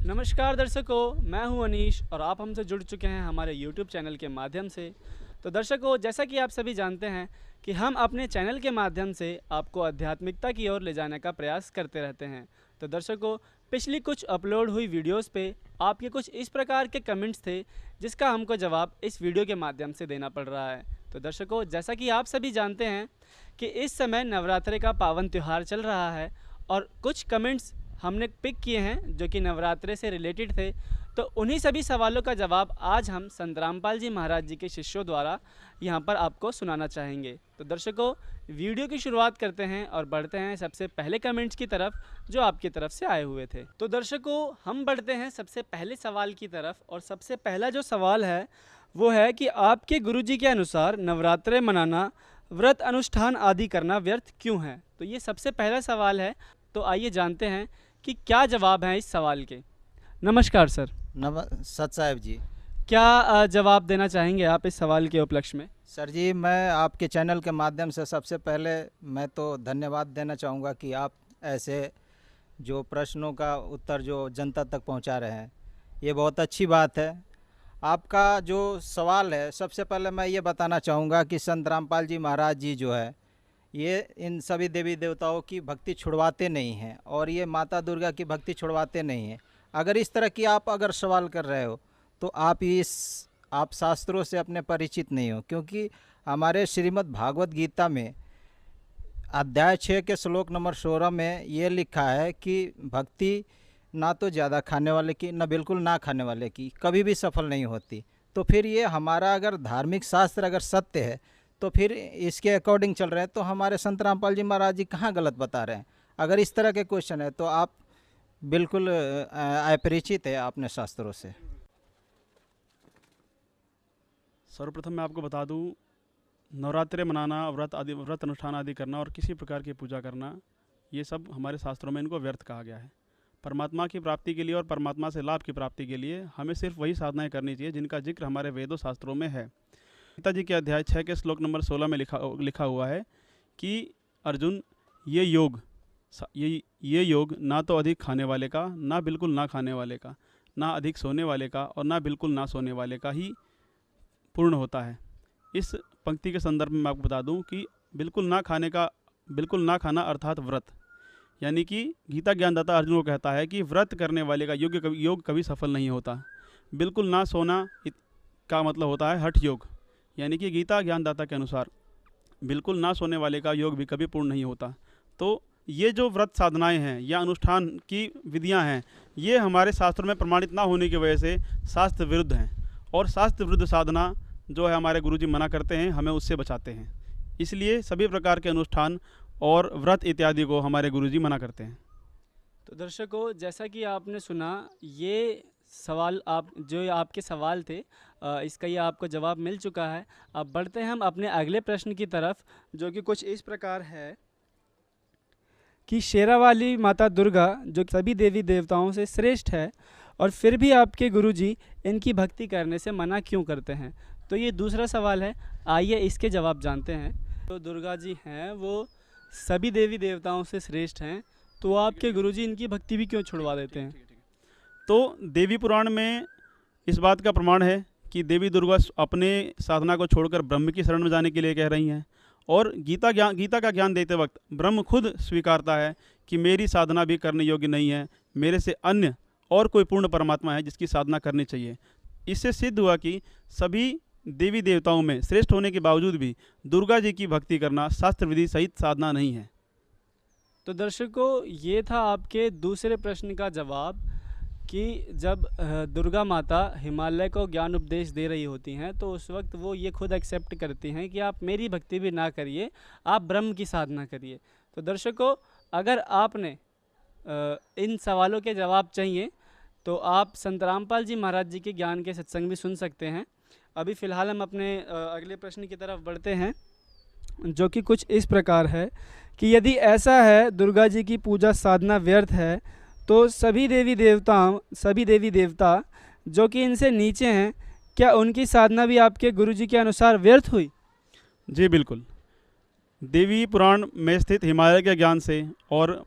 नमस्कार दर्शकों, मैं हूं अनीश और आप हमसे जुड़ चुके हैं हमारे YouTube चैनल के माध्यम से। तो दर्शकों, जैसा कि आप सभी जानते हैं कि हम अपने चैनल के माध्यम से आपको आध्यात्मिकता की ओर ले जाने का प्रयास करते रहते हैं। तो दर्शकों, पिछली कुछ अपलोड हुई वीडियोस पे आपके कुछ इस प्रकार के कमेंट्स थे जिसका हमको जवाब इस वीडियो के माध्यम से देना पड़ रहा है। तो दर्शकों, जैसा कि आप सभी जानते हैं कि इस समय नवरात्रि का पावन त्यौहार चल रहा है और कुछ कमेंट्स हमने पिक किए हैं जो कि नवरात्रे से रिलेटेड थे। तो उन्हीं सभी सवालों का जवाब आज हम संत रामपाल जी महाराज जी के शिष्यों द्वारा यहाँ पर आपको सुनाना चाहेंगे। तो दर्शकों, वीडियो की शुरुआत करते हैं और बढ़ते हैं सबसे पहले कमेंट्स की तरफ जो आपकी तरफ से आए हुए थे। तो दर्शकों, हम बढ़ते हैं सबसे पहले सवाल की तरफ और सबसे पहला जो सवाल है वो है कि आपके गुरुजी के अनुसार नवरात्रे मनाना, व्रत अनुष्ठान आदि करना व्यर्थ क्यों है? तो ये सबसे पहला सवाल है। तो आइए जानते हैं कि क्या जवाब हैं इस सवाल के। नमस्कार सर। सत साहेब जी। क्या जवाब देना चाहेंगे आप इस सवाल के उपलक्ष्य में? सर जी, मैं आपके चैनल के माध्यम से सबसे पहले मैं तो धन्यवाद देना चाहूँगा कि आप ऐसे जो प्रश्नों का उत्तर जो जनता तक पहुँचा रहे हैं, ये बहुत अच्छी बात है। आपका जो सवाल है, सबसे पहले मैं ये बताना चाहूँगा कि संत रामपाल जी महाराज जी जो है ये इन सभी देवी देवताओं की भक्ति छुड़वाते नहीं हैं और ये माता दुर्गा की भक्ति छुड़वाते नहीं हैं। अगर इस तरह की आप अगर सवाल कर रहे हो तो आप शास्त्रों से अपने परिचित नहीं हो, क्योंकि हमारे श्रीमद् भागवत गीता में अध्याय 6 के श्लोक नंबर 16 में ये लिखा है कि भक्ति ना तो ज़्यादा खाने वाले की ना बिल्कुल ना खाने वाले की कभी भी सफल नहीं होती। तो फिर ये हमारा अगर धार्मिक शास्त्र अगर सत्य है तो फिर इसके अकॉर्डिंग चल रहे हैं, तो हमारे संत रामपाल जी महाराज जी कहाँ गलत बता रहे हैं? अगर इस तरह के क्वेश्चन है तो आप बिल्कुल अपरिचित है अपने शास्त्रों से। सर्वप्रथम मैं आपको बता दूं, नवरात्रे मनाना, व्रत अनुष्ठान आदि करना और किसी प्रकार की पूजा करना, ये सब हमारे शास्त्रों में इनको व्यर्थ कहा गया है। परमात्मा की प्राप्ति के लिए और परमात्मा से लाभ की प्राप्ति के लिए हमें सिर्फ वही साधनाएं करनी चाहिए जिनका जिक्र हमारे वेदों शास्त्रों में है। गीता जी के अध्याय 6 के श्लोक नंबर 16 में लिखा हुआ है कि अर्जुन, ये योग ना तो अधिक खाने वाले का, ना बिल्कुल ना खाने वाले का, ना अधिक सोने वाले का और ना बिल्कुल ना सोने वाले का ही पूर्ण होता है। इस पंक्ति के संदर्भ में मैं आपको बता दूं कि बिल्कुल ना खाना अर्थात व्रत, यानी कि गीता ज्ञानदाता अर्जुन को कहता है कि व्रत करने वाले का योग कभी सफल नहीं होता। बिल्कुल ना सोना का मतलब होता है हठ योग, यानी कि गीता ज्ञानदाता के अनुसार बिल्कुल ना सोने वाले का योग भी कभी पूर्ण नहीं होता। तो ये जो व्रत साधनाएं हैं या अनुष्ठान की विधियां हैं, ये हमारे शास्त्रों में प्रमाणित ना होने की वजह से शास्त्र विरुद्ध हैं और शास्त्र विरुद्ध साधना जो है हमारे गुरुजी मना करते हैं, हमें उससे बचाते हैं। इसलिए सभी प्रकार के अनुष्ठान और व्रत इत्यादि को हमारे गुरुजी मना करते हैं। तो दर्शकों, जैसा कि आपने सुना, ये सवाल जो आपके सवाल थे इसका ये आपको जवाब मिल चुका है। अब बढ़ते हैं हम अपने अगले प्रश्न की तरफ जो कि कुछ इस प्रकार है कि शेरावाली माता दुर्गा जो सभी देवी देवताओं से श्रेष्ठ है और फिर भी आपके गुरुजी इनकी भक्ति करने से मना क्यों करते हैं? तो ये दूसरा सवाल है, आइए इसके जवाब जानते हैं। तो दुर्गा जी हैं वो सभी देवी देवताओं से श्रेष्ठ हैं, तो आपके गुरुजी इनकी भक्ति भी क्यों छुड़वा देते हैं? तो देवी पुराण में इस बात का प्रमाण है कि देवी दुर्गा अपने साधना को छोड़कर ब्रह्म की शरण में जाने के लिए कह रही हैं और गीता का ज्ञान देते वक्त ब्रह्म खुद स्वीकारता है कि मेरी साधना भी करने योग्य नहीं है, मेरे से अन्य और कोई पूर्ण परमात्मा है जिसकी साधना करनी चाहिए। इससे सिद्ध हुआ कि सभी देवी देवताओं में श्रेष्ठ होने के बावजूद भी दुर्गा जी की भक्ति करना शास्त्र विधि सहित साधना नहीं है। तो दर्शकों, ये था आपके दूसरे प्रश्न का जवाब कि जब दुर्गा माता हिमालय को ज्ञान उपदेश दे रही होती हैं तो उस वक्त वो ये खुद एक्सेप्ट करती हैं कि आप मेरी भक्ति भी ना करिए, आप ब्रह्म की साधना करिए। तो दर्शकों, अगर आपने इन सवालों के जवाब चाहिए तो आप संत रामपाल जी महाराज जी के ज्ञान के सत्संग भी सुन सकते हैं। अभी फ़िलहाल हम अपने अगले प्रश्न की तरफ बढ़ते हैं जो कि कुछ इस प्रकार है कि यदि ऐसा है दुर्गा जी की पूजा साधना व्यर्थ है तो सभी देवी देवता जो कि इनसे नीचे हैं, क्या उनकी साधना भी आपके गुरुजी के अनुसार व्यर्थ हुई? जी बिल्कुल। देवी पुराण में स्थित हिमालय के ज्ञान से और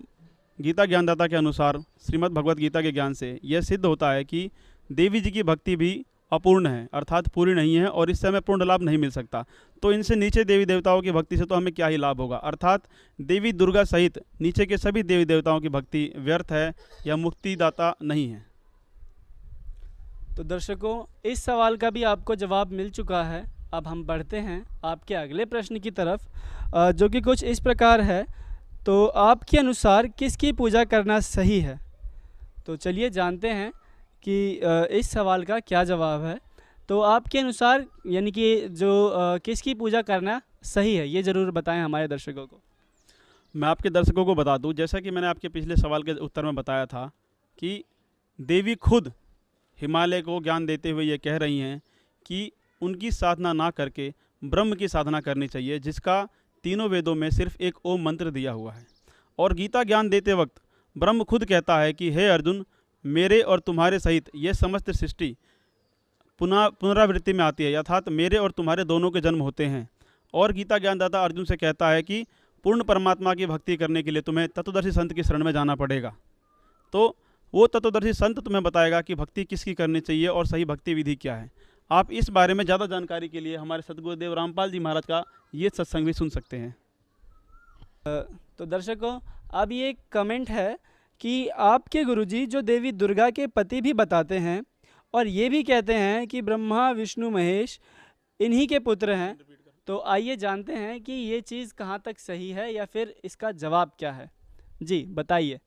गीता ज्ञानदाता के अनुसार श्रीमद् भगवत गीता के ज्ञान से यह सिद्ध होता है कि देवी जी की भक्ति भी अपूर्ण है, अर्थात पूरी नहीं है, और इससे हमें पूर्ण लाभ नहीं मिल सकता। तो इनसे नीचे देवी देवताओं की भक्ति से तो हमें क्या ही लाभ होगा, अर्थात देवी दुर्गा सहित नीचे के सभी देवी देवताओं की भक्ति व्यर्थ है या मुक्तिदाता नहीं है। तो दर्शकों, इस सवाल का भी आपको जवाब मिल चुका है। अब हम बढ़ते हैं आपके अगले प्रश्न की तरफ, जो कि कुछ इस प्रकार है। तो आपके अनुसार किसकी पूजा करना सही है? तो चलिए जानते हैं कि इस सवाल का क्या जवाब है। तो आपके अनुसार यानी कि जो किसकी पूजा करना सही है, ये ज़रूर बताएं हमारे दर्शकों को। मैं आपके दर्शकों को बता दूं, जैसा कि मैंने आपके पिछले सवाल के उत्तर में बताया था कि देवी खुद हिमालय को ज्ञान देते हुए ये कह रही हैं कि उनकी साधना ना करके ब्रह्म की साधना करनी चाहिए, जिसका तीनों वेदों में सिर्फ एक ओम मंत्र दिया हुआ है। और गीता ज्ञान देते वक्त ब्रह्म खुद कहता है कि हे अर्जुन, मेरे और तुम्हारे सहित ये समस्त सृष्टि पुनरावृत्ति में आती है, अर्थात मेरे और तुम्हारे दोनों के जन्म होते हैं। और गीता ज्ञानदाता अर्जुन से कहता है कि पूर्ण परमात्मा की भक्ति करने के लिए तुम्हें तत्वदर्शी संत की शरण में जाना पड़ेगा। तो वो तत्वदर्शी संत तुम्हें बताएगा कि भक्ति किसकी करनी चाहिए और सही भक्ति विधि क्या है। आप इस बारे में ज़्यादा जानकारी के लिए हमारे सद्गुरुदेव रामपाल जी महाराज का ये सत्संग भी सुन सकते हैं। तो दर्शकों, अब ये एक कमेंट है कि आपके गुरुजी जो देवी दुर्गा के पति भी बताते हैं और ये भी कहते हैं कि ब्रह्मा विष्णु महेश इन्हीं के पुत्र हैं। तो आइए जानते हैं कि ये चीज़ कहाँ तक सही है या फिर इसका जवाब क्या है। जी बताइए।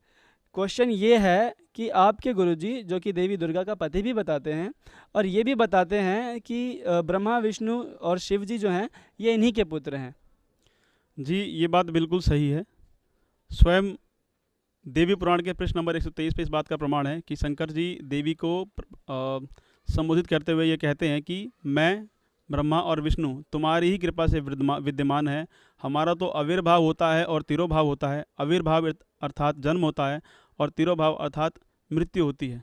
क्वेश्चन ये है कि आपके गुरुजी जो कि देवी दुर्गा का पति भी बताते हैं और ये भी बताते हैं कि ब्रह्मा विष्णु और शिव जी जो हैं ये इन्हीं के पुत्र हैं। जी, ये बात बिल्कुल सही है। स्वयं देवी पुराण के पृष्ठ नंबर 123 पे इस बात का प्रमाण है कि शंकर जी देवी को संबोधित करते हुए ये कहते हैं कि मैं ब्रह्मा और विष्णु तुम्हारी ही कृपा से विद्यमान है। हमारा तो आविर्भाव होता है और तिरोभाव होता है। आविर्भाव अर्थात जन्म होता है और तिरोभाव अर्थात मृत्यु होती है।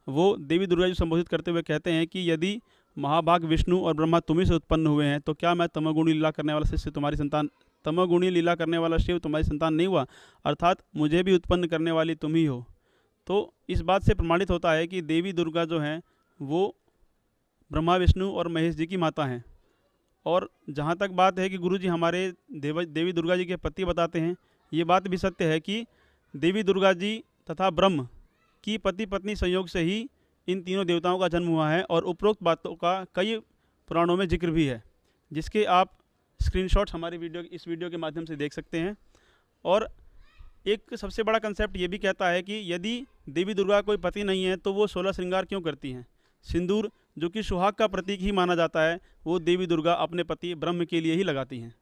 वो देवी दुर्गा जी संबोधित करते हुए कहते हैं कि यदि महाभाग विष्णु और ब्रह्मा तुम्ही से उत्पन्न हुए हैं तो क्या मैं तमोगुणी लीला करने वाला शिष्य तुम्हारी संतान, तमोगुणी लीला करने वाला शिव तुम्हारी संतान नहीं हुआ, अर्थात मुझे भी उत्पन्न करने वाली तुम ही हो। तो इस बात से प्रमाणित होता है कि देवी दुर्गा जो हैं वो ब्रह्मा विष्णु और महेश जी की माता हैं। और जहाँ तक बात है कि गुरुजी हमारे देवी दुर्गा जी के पति बताते हैं, ये बात भी सत्य है कि देवी दुर्गा जी तथा ब्रह्म की पति पत्नी संयोग से ही इन तीनों देवताओं का जन्म हुआ है। और उपरोक्त बातों का कई पुराणों में जिक्र भी है, जिसके आप स्क्रीनशॉट्स हमारे इस वीडियो के माध्यम से देख सकते हैं। और एक सबसे बड़ा कंसेप्ट ये भी कहता है कि यदि देवी दुर्गा कोई पति नहीं है तो वो 16 श्रृंगार क्यों करती हैं। सिंदूर जो कि सुहाग का प्रतीक ही माना जाता है, वो देवी दुर्गा अपने पति ब्रह्म के लिए ही लगाती हैं।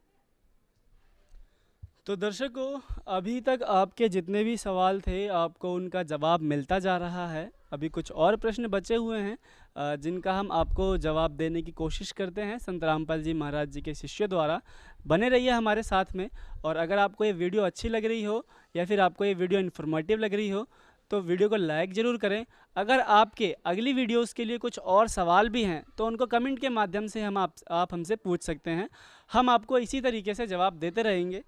तो दर्शकों, अभी तक आपके जितने भी सवाल थे आपको उनका जवाब मिलता जा रहा है। अभी कुछ और प्रश्न बचे हुए हैं जिनका हम आपको जवाब देने की कोशिश करते हैं संत रामपाल जी महाराज जी के शिष्यों द्वारा। बने रहिए हमारे साथ में। और अगर आपको ये वीडियो अच्छी लग रही हो या फिर आपको ये वीडियो इन्फॉर्मेटिव लग रही हो तो वीडियो को लाइक ज़रूर करें। अगर आपके अगली वीडियोस के लिए कुछ और सवाल भी हैं तो उनको कमेंट के माध्यम से आप हमसे पूछ सकते हैं। हम आपको इसी तरीके से जवाब देते रहेंगे।